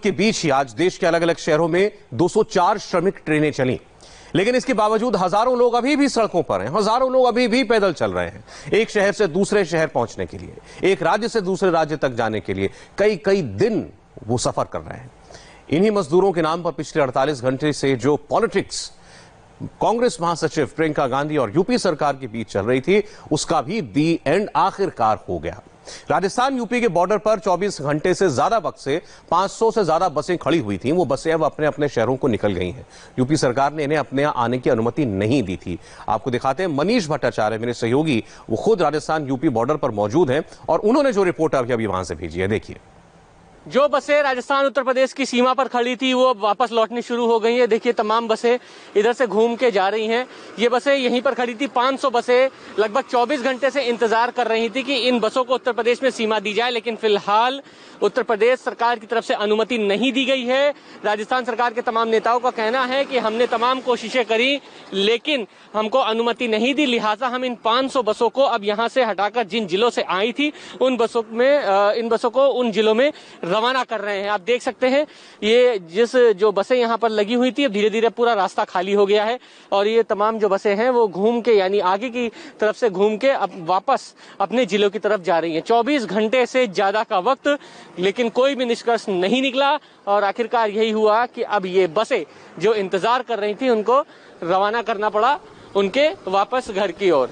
के बीच ही आज देश के अलग अलग शहरों में 204 श्रमिक ट्रेनें चली, लेकिन इसके बावजूद हजारों लोग अभी भी सड़कों पर हैं, हजारों लोग अभी भी पैदल चल रहे हैं, एक शहर से दूसरे शहर पहुंचने के लिए, एक राज्य से दूसरे राज्य तक जाने के लिए कई कई दिन वो सफर कर रहे हैं। इन्हीं मजदूरों के नाम पर पिछले 48 घंटे से जो पॉलिटिक्स कांग्रेस महासचिव प्रियंका गांधी और यूपी सरकार के बीच चल रही थी, उसका भी दी एंड आखिरकार हो गया। राजस्थान यूपी के बॉर्डर पर 24 घंटे से ज्यादा वक्त से 500 से ज्यादा बसें खड़ी हुई थीं। वो बसें अब अपने अपने शहरों को निकल गई हैं। यूपी सरकार ने इन्हें अपने आने की अनुमति नहीं दी थी। आपको दिखाते हैं, मनीष भट्टाचार्य मेरे सहयोगी, वो खुद राजस्थान यूपी बॉर्डर पर मौजूद हैं और उन्होंने जो रिपोर्ट अभी वहां से भेजी है, देखिए। जो बसें राजस्थान उत्तर प्रदेश की सीमा पर खड़ी थी वो वापस लौटनी शुरू हो गई है। देखिए, तमाम बसें इधर से घूम के जा रही हैं। ये बसें यहीं पर खड़ी थी। 500 बसें लगभग 24 घंटे से इंतजार कर रही थी कि इन बसों को उत्तर प्रदेश में सीमा दी जाए, लेकिन फिलहाल उत्तर प्रदेश सरकार की तरफ से अनुमति नहीं दी गई है। राजस्थान सरकार के तमाम नेताओं का कहना है कि हमने तमाम कोशिशें करी, लेकिन हमको अनुमति नहीं दी, लिहाजा हम इन 500 बसों को अब यहां से हटाकर जिन जिलों से आई थी इन बसों को उन जिलों में रवाना कर रहे हैं। आप देख सकते हैं, ये जो बसें यहाँ पर लगी हुई थी, अब धीरे धीरे पूरा रास्ता खाली हो गया है और ये तमाम जो बसें हैं वो घूम के, यानी आगे की तरफ से घूम के अब वापस अपने जिलों की तरफ जा रही हैं। 24 घंटे से ज्यादा का वक्त, लेकिन कोई भी निष्कर्ष नहीं निकला और आखिरकार यही हुआ कि अब ये बसें जो इंतजार कर रही थी उनको रवाना करना पड़ा उनके वापस घर की ओर।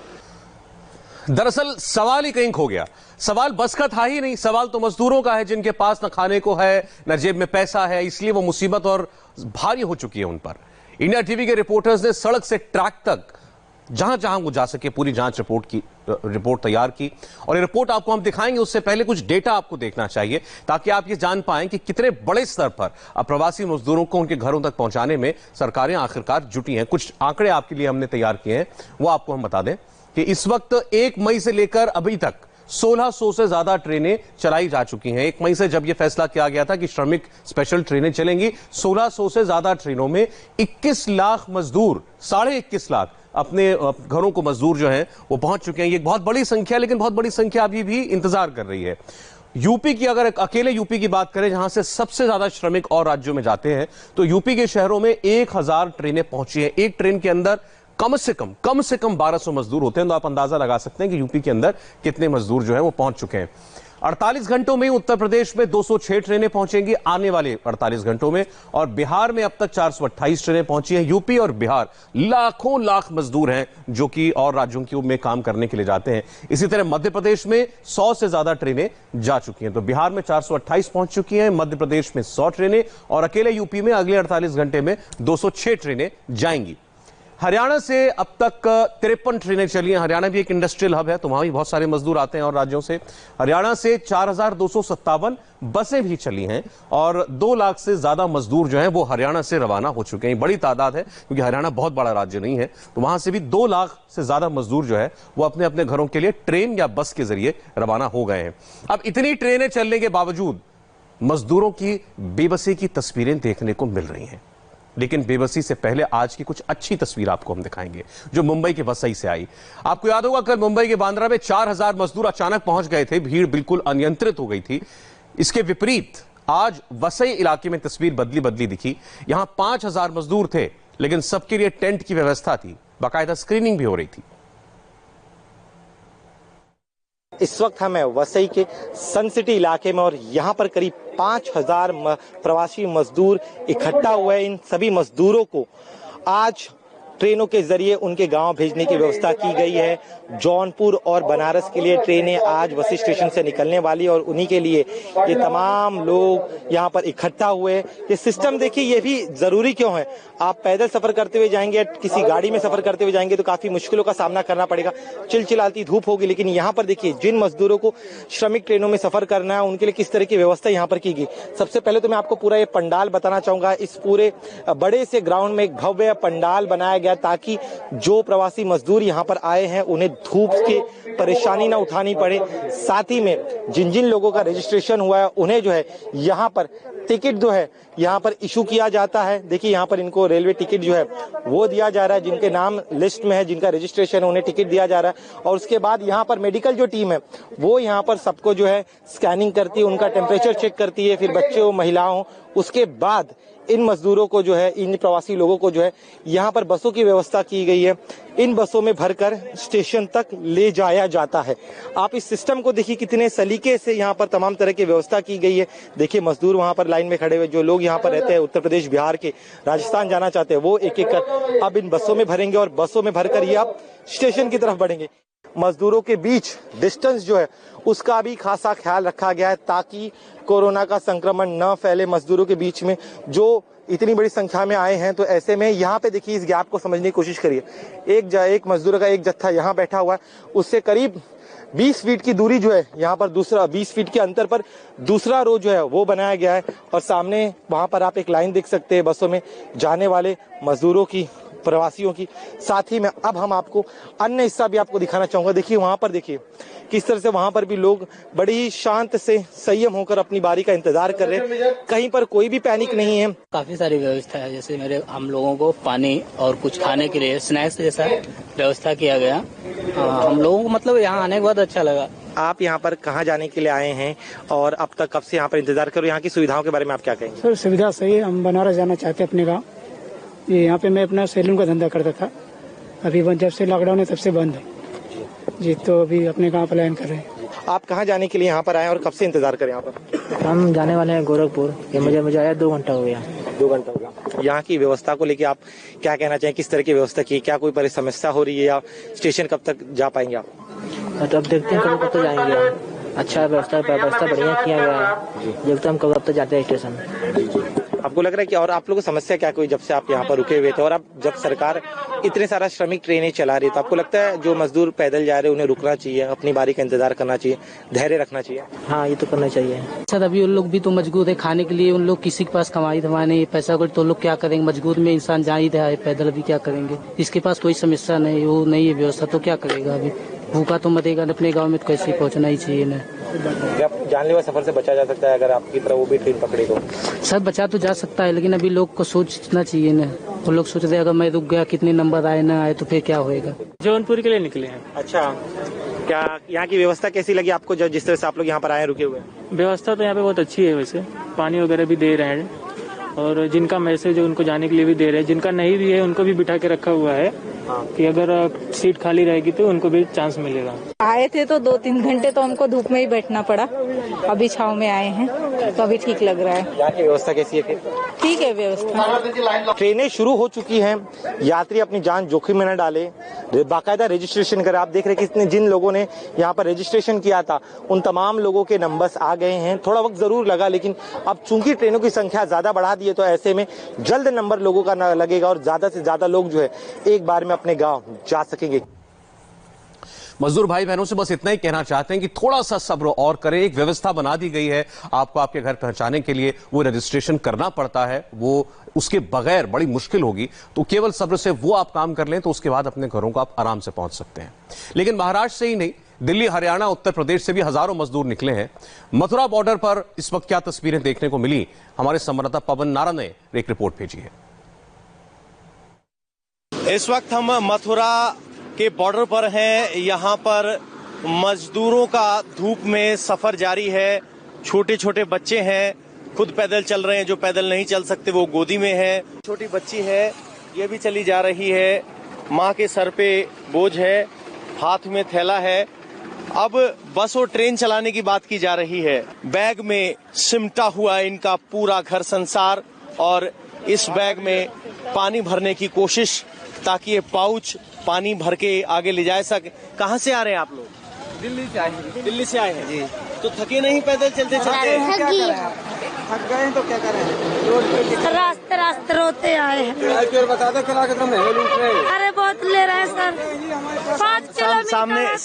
दरअसल सवाल ही कहीं खो गया। सवाल बस का था ही नहीं, सवाल तो मजदूरों का है, जिनके पास न खाने को है न जेब में पैसा है, इसलिए वो मुसीबत और भारी हो चुकी है उन पर। इंडिया टीवी के रिपोर्टर्स ने सड़क से ट्रैक तक जहां जहां वो जा सके पूरी जांच रिपोर्ट तैयार की और ये रिपोर्ट आपको हम दिखाएंगे। उससे पहले कुछ डेटा आपको देखना चाहिए ताकि आप ये जान पाएं कि कितने बड़े स्तर पर अप्रवासी मजदूरों को उनके घरों तक पहुंचाने में सरकारें आखिरकार जुटी हैं। कुछ आंकड़े आपके लिए हमने तैयार किए हैं, वो आपको हम बता दें कि इस वक्त 1 मई से लेकर अभी तक 1600 से ज्यादा ट्रेनें चलाई जा चुकी हैं। 1 मई से जब यह फैसला किया गया था कि श्रमिक स्पेशल ट्रेनें चलेंगी, 1600 से ज्यादा ट्रेनों में 21 लाख मजदूर, 21.5 लाख अपने घरों को मजदूर जो हैं वो पहुंच चुके हैं। ये एक बहुत बड़ी संख्या, लेकिन बहुत बड़ी संख्या अभी भी इंतजार कर रही है। यूपी की, अगर अकेले यूपी की बात करें जहां से सबसे ज्यादा श्रमिक और राज्यों में जाते हैं, तो यूपी के शहरों में 1000 ट्रेनें पहुंची हैं। एक ट्रेन के अंदर कम से कम 1200 मजदूर होते हैं। तो आप अंदाजा लगा सकते हैं कि यूपी के अंदर कितने मजदूर जो हैं वो पहुंच चुके हैं। 48 घंटों में उत्तर प्रदेश में 206 ट्रेनें पहुंचेंगी आने वाले 48 घंटों में, और बिहार में अब तक 428 ट्रेनें पहुंची हैं। यूपी और बिहार लाखों लाख मजदूर हैं जो कि और राज्यों में काम करने के लिए जाते हैं। इसी तरह मध्य प्रदेश में 100 से ज्यादा ट्रेनें जा चुकी हैं। तो बिहार में 428 पहुंच चुकी हैं, मध्य प्रदेश में 100 ट्रेनें, और अकेले यूपी में अगले 48 घंटे में 206 ट्रेनें जाएंगी। हरियाणा से अब तक 53 ट्रेनें चली हैं। हरियाणा भी एक इंडस्ट्रियल हब है, तो वहां भी बहुत सारे मजदूर आते हैं और राज्यों से। हरियाणा से 4257 बसें भी चली हैं और 2 लाख से ज्यादा मजदूर जो हैं वो हरियाणा से रवाना हो चुके हैं। बड़ी तादाद है क्योंकि हरियाणा बहुत बड़ा राज्य नहीं है, तो वहां से भी 2 लाख से ज्यादा मजदूर जो है वो अपने अपने घरों के लिए ट्रेन या बस के जरिए रवाना हो गए हैं। अब इतनी ट्रेनें चलने के बावजूद मजदूरों की बेबसी की तस्वीरें देखने को मिल रही हैं। लेकिन बेबसी से पहले आज की कुछ अच्छी तस्वीर आपको हम दिखाएंगे जो मुंबई के वसई से आई। आपको याद होगा कल मुंबई के बांद्रा में 4000 मजदूर अचानक पहुंच गए थे, भीड़ बिल्कुल अनियंत्रित हो गई थी। इसके विपरीत आज वसई इलाके में तस्वीर बदली दिखी। यहां 5000 मजदूर थे, लेकिन सबके लिए टेंट की व्यवस्था थी, बाकायदा स्क्रीनिंग भी हो रही थी। इस वक्त हम हैं वसई के सन सिटी इलाके में और यहाँ पर करीब 5000 प्रवासी मजदूर इकट्ठा हुए। इन सभी मजदूरों को आज ट्रेनों के जरिए उनके गांव भेजने की व्यवस्था की गई है। जौनपुर और बनारस के लिए ट्रेनें आज वसई स्टेशन से निकलने वाली और उन्हीं के लिए ये तमाम लोग यहाँ पर इकट्ठा हुए। ये सिस्टम देखिए, ये भी जरूरी क्यों है। आप पैदल सफर करते हुए जाएंगे, किसी गाड़ी में सफर करते हुए जाएंगे तो काफी मुश्किलों का सामना करना पड़ेगा, चिलचिलाती धूप होगी। लेकिन यहाँ पर देखिए, जिन मजदूरों को श्रमिक ट्रेनों में सफर करना है उनके लिए किस तरह की व्यवस्था यहाँ पर की गई। सबसे पहले तो मैं आपको पूरा ये पंडाल बताना चाहूंगा। इस पूरे बड़े से ग्राउंड में एक भव्य पंडाल बनाया गया ताकि जो प्रवासी मजदूर यहाँ पर आए हैं उन्हें धूप की परेशानी ना उठानी पड़े। साथ ही में जिन जिन लोगों का रजिस्ट्रेशन हुआ है उन्हें जो है यहाँ पर टिकट जो है यहाँ पर इशू किया जाता है। देखिए, यहाँ पर इनको रेलवे टिकट जो है वो दिया जा रहा है, जिनके नाम लिस्ट में है, जिनका रजिस्ट्रेशन है उन्हें टिकट दिया जा रहा है। और उसके बाद यहाँ पर मेडिकल जो टीम है वो यहाँ पर सबको जो है स्कैनिंग करती है, उनका टेम्परेचर चेक करती है। फिर बच्चे हो महिलाओं उसके बाद इन मजदूरों को जो है, इन प्रवासी लोगों को जो है यहाँ पर बसों की व्यवस्था की गई है। इन बसों में भरकर स्टेशन तक ले जाया जाता है। आप इस सिस्टम को देखिए कितने सलीके से यहाँ पर तमाम तरह की व्यवस्था की गई है। देखिए मजदूर वहाँ पर लाइन में खड़े हुए, जो लोग यहाँ पर रहते हैं उत्तर प्रदेश, बिहार के, राजस्थान जाना चाहते हैं, वो एक एक कर अब इन बसों में भरेंगे और बसों में भरकर ये अब स्टेशन की तरफ बढ़ेंगे। मजदूरों के बीच डिस्टेंस जो है उसका भी खासा ख्याल रखा गया है ताकि कोरोना का संक्रमण न फैले मजदूरों के बीच में, जो इतनी बड़ी संख्या में आए हैं। तो ऐसे में यहाँ पे देखिए, इस गैप को समझने की कोशिश करिए। एक मजदूर का एक जत्था यहाँ बैठा हुआ है, उससे करीब 20 फीट की दूरी जो है यहाँ पर दूसरा 20 फीट के अंतर पर दूसरा रो जो है वो बनाया गया है। और सामने वहां पर आप एक लाइन देख सकते हैं बसों में जाने वाले मजदूरों की, प्रवासियों की। साथ ही में अब हम आपको अन्य हिस्सा भी आपको दिखाना चाहूंगा। देखिए वहां पर, देखिए किस तरह से वहां पर भी लोग बड़ी ही शांत से संयम होकर अपनी बारी का इंतजार कर रहे हैं। कहीं पर कोई भी पैनिक नहीं है। काफी सारी व्यवस्था है, जैसे हम लोगों को पानी और कुछ खाने के लिए स्नैक्स जैसा व्यवस्था किया गया। हम लोगों को मतलब यहाँ आने के बाद अच्छा लगा। आप यहाँ पर कहाँ जाने के लिए आए हैं और अब तक कब से यहाँ पर इंतजार करो, यहाँ की सुविधाओं के बारे में आप क्या कहेंगे? सर सुविधा सही है, हम बनारस जाना चाहते हैं अपने गाँव। ये यहाँ पे मैं अपना सैलून का धंधा करता था, अभी जब से लॉकडाउन है तब से बंद है जी, तो अभी अपने गाँव प्लान कर रहे हैं। आप कहाँ जाने के लिए यहाँ पर आए और कब से इंतजार करें यहाँ पर? हम जाने वाले हैं गोरखपुर। ये मुझे आया 2 घंटा हो गया। 2 घंटा हो गया। यहाँ की व्यवस्था को लेकर आप क्या कहना चाहें? किस तरह की व्यवस्था की, क्या कोई बड़ी समस्या हो रही है या स्टेशन कब तक जा पाएंगे आप? तो अब देखते हैं कब तक जाएंगे। अच्छा व्यवस्था बढ़िया किया गया है, देखते हम कब तक जाते हैं स्टेशन। आपको लग रहा है कि, और आप लोगों को समस्या क्या कोई जब से आप यहाँ पर रुके हुए थे, और अब जब सरकार इतने सारा श्रमिक ट्रेनें चला रही है, तो आपको लगता है जो मजदूर पैदल जा रहे हैं उन्हें रुकना चाहिए, अपनी बारी का इंतजार करना चाहिए, धैर्य रखना चाहिए? हाँ, ये तो करना चाहिए सर। अभी उन लोग भी तो मजबूर है खाने के लिए, उन लोग किसी के पास कमाई धमाई नहीं, पैसा कुछ, तो लोग क्या करेंगे? मजबूर में इंसान जा ही रहा है पैदल, अभी क्या करेंगे? इसके पास कोई समस्या नहीं, वो नहीं है व्यवस्था, तो क्या करेगा? अभी भूखा तो मरेगा, अपने गाँव में तो कैसे पहुँचना ही चाहिए ना। जानलेवा सफर से बचा जा सकता है अगर आपकी तरह वो भी ट्रेन पकड़े तो? सर बचा तो जा सकता है, लेकिन अभी लोग को सोचना चाहिए ना। वो लोग सोच रहे हैं अगर मैं रुक गया, कितने नंबर आए ना आए तो फिर क्या होएगा। जौनपुर के लिए निकले हैं। अच्छा, क्या यहाँ की व्यवस्था कैसी लगी आपको जिस तरह से आप लोग यहाँ पर आए रुके हुए? व्यवस्था तो यहाँ पे बहुत अच्छी है, वैसे पानी वगैरह भी दे रहे हैं और जिनका मैसेज है उनको जाने के लिए भी दे रहे हैं, जिनका नहीं भी है उनको भी बिठा के रखा हुआ है कि अगर सीट खाली रहेगी तो उनको भी चांस मिलेगा। आए थे तो 2-3 घंटे तो हमको धूप में ही बैठना पड़ा, अभी छांव में आए हैं तो अभी ठीक लग रहा है। यहाँ की व्यवस्था कैसी है फिर? ठीक है व्यवस्था। ट्रेनें शुरू हो चुकी हैं, यात्री अपनी जान जोखिम में न डाले, बाकायदा रजिस्ट्रेशन करें। आप देख रहे हैं कि जिन लोगों ने यहाँ पर रजिस्ट्रेशन किया था उन तमाम लोगों के नंबर्स आ गए हैं। थोड़ा वक्त जरूर लगा, लेकिन अब चूंकि ट्रेनों की संख्या ज्यादा बढ़ा दी है तो ऐसे में जल्द नंबर लोगों का लगेगा और ज्यादा से ज्यादा लोग जो है एक बार में अपने गांव जा सकेंगे। मजदूर भाई बहनों से बस इतना ही कहना चाहते हैं कि थोड़ा सा सब्र और करें। एक व्यवस्था बना दी गई है आपको आपके घर पहुंचाने के लिए, वो रजिस्ट्रेशन करना पड़ता है, वो उसके बगैर बड़ी मुश्किल होगी, तो केवल सब्र से वो आप काम कर लें तो उसके बाद अपने घरों को आप आराम से पहुंच सकते हैं। लेकिन महाराष्ट्र से ही नहीं, दिल्ली, हरियाणा, उत्तर प्रदेश से भी हजारों मजदूर निकले हैं। मथुरा बॉर्डर पर इस वक्त क्या तस्वीरें देखने को मिली, हमारे संवाददाता पवन नारा ने एक रिपोर्ट भेजी है। इस वक्त हम मथुरा के बॉर्डर पर हैं। यहाँ पर मजदूरों का धूप में सफर जारी है। छोटे छोटे बच्चे हैं, खुद पैदल चल रहे हैं, जो पैदल नहीं चल सकते वो गोदी में है। छोटी बच्ची है, ये भी चली जा रही है, माँ के सर पे बोझ है, हाथ में थैला है। अब बस और ट्रेन चलाने की बात की जा रही है। बैग में सिमटा हुआ इनका पूरा घर संसार और इस बैग में पानी भरने की कोशिश ताकि ये पाउच पानी भर के आगे ले जा सके। कहाँ से आ रहे हैं आप लोग? दिल्ली से आए हैं। दिल्ली से आए हैं जी। तो थके नहीं पैदल चलते चलते? थक गए तो क्या करें, रास्ते रास्ते रोते आए हैं। बता दो किला कितना महंगे लूट रहे हैं। अरे बहुत ले रहे हैं सर, 5 किलोमीटर।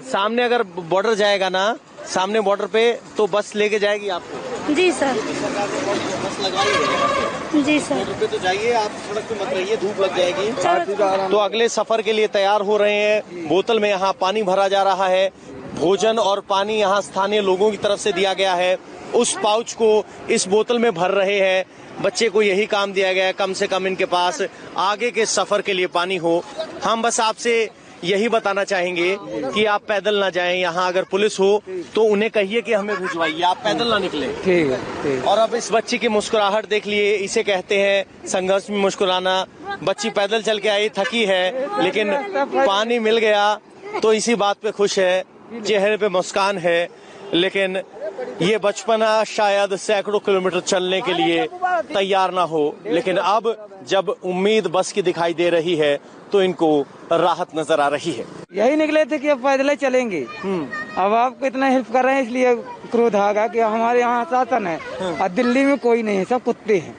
सामने अगर बॉर्डर जाएगा ना, सामने बॉर्डर पे तो बस लेके जाएगी आपको? जी सर। बस लगाई है जी सर। बॉर्डर पे तो जाइए, आप सड़क पे मत रहिए, धूप लग जाएगी। तो अगले सफर के लिए तैयार हो रहे हैं। बोतल में यहाँ पानी भरा जा रहा है। भोजन और पानी यहाँ स्थानीय लोगों की तरफ से दिया गया है। उस पाउच को इस बोतल में भर रहे हैं। बच्चे को यही काम दिया गया है, कम से कम इनके पास आगे के सफर के लिए पानी हो। हम बस आपसे यही बताना चाहेंगे कि आप पैदल ना जाएं, यहाँ अगर पुलिस हो तो उन्हें कहिए कि हमें भिजवाइए, आप पैदल ना निकले। ठीक है। और अब इस बच्ची की मुस्कुराहट देख लिए, इसे कहते हैं संघर्ष में मुस्कुराना। बच्ची पैदल चल के आई, थकी है, लेकिन पानी मिल गया तो इसी बात पे खुश है, चेहरे पे मुस्कान है। लेकिन ये बचपना शायद सैकड़ों किलोमीटर चलने के लिए तैयार ना हो, लेकिन अब जब उम्मीद बस की दिखाई दे रही है तो इनको राहत नजर आ रही है। यही निकले थे कि अब पैदल चलेंगे। अब आपको इतना हेल्प कर रहे हैं, इसलिए क्रोध आ गया कि हमारे यहाँ शासन है और दिल्ली में कोई नहीं है, सब कुत्ते हैं।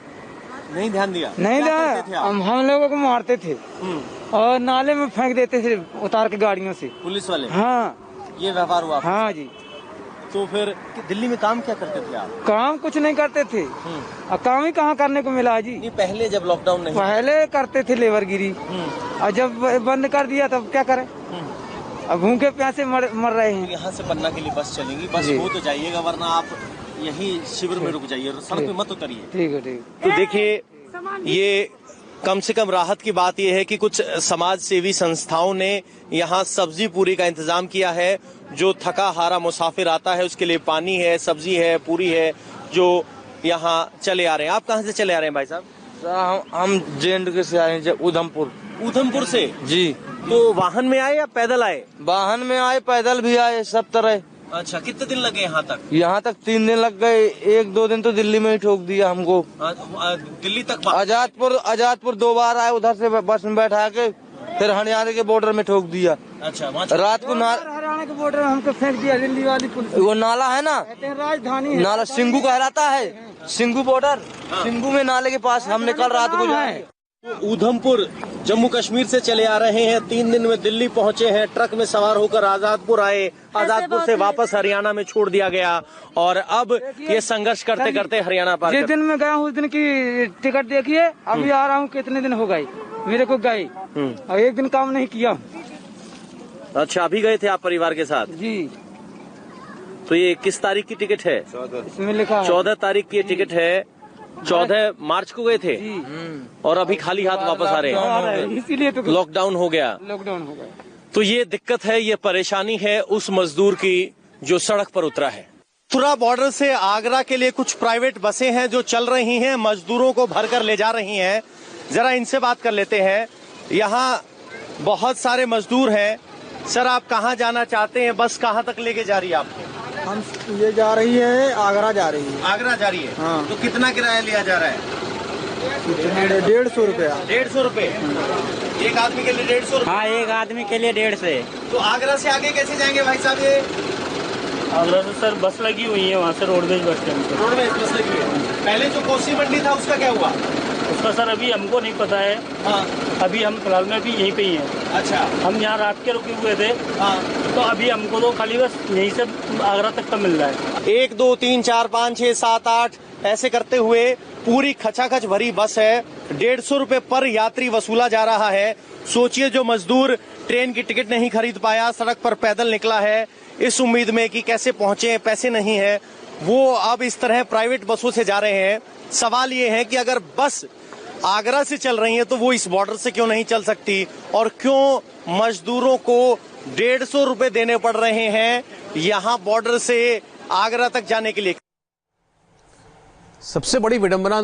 नहीं ध्यान दिया? नहीं दिया, हम लोगों को मारते थे और नाले में फेंक देते थे उतार के गाड़ियों से, पुलिस वाले। हाँ, ये व्यवहार हुआ? हाँ जी। तो फिर दिल्ली में काम क्या करते थे आप? काम कुछ नहीं करते थे, और काम ही कहाँ करने को मिला जी। नहीं, पहले जब लॉकडाउन नहीं, पहले करते थे लेबरगिरी, और जब बंद कर दिया तब क्या करें, अब भूखे प्यासे मर रहे हैं। यहाँ से पन्ना के लिए बस चलेंगी, बस हो तो जाइएगा, वरना आप यही शिविर में रुक जाइए, सड़क पे मत उतरिए। ठीक है, ठीक। तो देखिए, ये कम से कम राहत की बात यह है कि कुछ समाज सेवी संस्थाओं ने यहाँ सब्जी पूरी का इंतजाम किया है। जो थका हारा मुसाफिर आता है उसके लिए पानी है, सब्जी है, पूरी है, जो यहाँ चले आ रहे हैं। आप कहाँ से चले आ रहे हैं भाई साहब? हम JNK से आए हैं, उधमपुर। उधमपुर से जी? तो वाहन में आए या पैदल आए? वाहन में आए, पैदल भी आए, सब तरह। अच्छा, कितने दिन लगे यहाँ तक? यहाँ तक 3 दिन लग गए, 1-2 दिन तो दिल्ली में ही ठोक दिया हमको। दिल्ली तक? आजादपुर 2 बार आए, उधर से बस में बैठा के फिर हरियाणा के बॉर्डर में ठोक दिया। अच्छा, रात को हरियाणा के बॉर्डर में हमको फेंक दिया दिल्ली वाली पुलिस। वो नाला है ना, राजधानी नाला सिंगू कहलाता है, सिंगू बॉर्डर, सिंगू में नाले के पास हमने कल रात को जाए। उधमपुर जम्मू कश्मीर से चले आ रहे हैं, 3 दिन में दिल्ली पहुंचे हैं, ट्रक में सवार होकर आजादपुर आए, आजादपुर से वापस हरियाणा में छोड़ दिया गया और अब ये संघर्ष करते करते हरियाणा पार। जिस दिन मैं गया हूँ उस दिन की टिकट देखिए, अभी आ रहा हूँ, कितने दिन हो गए मेरे को गए, और 1 दिन काम नहीं किया। अच्छा, अभी गए थे आप परिवार के साथ? जी। तो ये किस तारीख की टिकट है? इसमें लिखा 14 तारीख की टिकट है। 14 मार्च को गए थे और अभी खाली हाथ वापस आ रहे हैं, इसीलिए तो लॉकडाउन हो गया। तो ये दिक्कत है, ये परेशानी है उस मजदूर की जो सड़क पर उतरा है। मथुरा बॉर्डर से आगरा के लिए कुछ प्राइवेट बसें हैं जो चल रही हैं, मजदूरों को भरकर ले जा रही हैं। जरा इनसे बात कर लेते हैं। यहाँ बहुत सारे मजदूर हैं। सर, आप कहाँ जाना चाहते हैं? बस कहाँ तक लेके जा रही है आपको? हम ये जा रही है, आगरा जा रही है। आगरा जा रही है? हाँ। तो कितना किराया लिया जा रहा है? 150 रुपया। 150 रुपए एक आदमी के लिए? 150 रुपए? हाँ, एक आदमी के लिए 150। तो आगरा से आगे कैसे जाएंगे भाई साहब? ये आगरा से सर बस लगी हुई है, वहाँ से रोडवेज बस स्टैंड से। रोडवेज बस लगी है। पहले जो कोसी मंडी था उसका क्या हुआ? उसका सर अभी हमको नहीं पता है। हाँ। अभी हम फिलहाल में भी यहीं पे ही हैं। अच्छा। हम यहाँ रात के रुके हुए थे। हाँ। तो अभी हमको तो खाली बस यहीं से आगरा तक का मिल रहा है। 1 2 3 4 5 6 7 8 ऐसे करते हुए पूरी खचाखच भरी बस है। 150 रुपए पर यात्री वसूला जा रहा है। सोचिए, जो मजदूर ट्रेन की टिकट नहीं खरीद पाया, सड़क पर पैदल निकला है इस उम्मीद में कि कैसे पहुंचे, पैसे नहीं है, वो अब इस तरह प्राइवेट बसों से जा रहे हैं। सवाल ये है कि अगर बस आगरा से चल रही है तो वो इस बॉर्डर से क्यों नहीं चल सकती, और क्यों मजदूरों को 150 रुपए देने पड़ रहे हैं यहाँ बॉर्डर से आगरा तक जाने के लिए। सबसे बड़ी विडंबना तो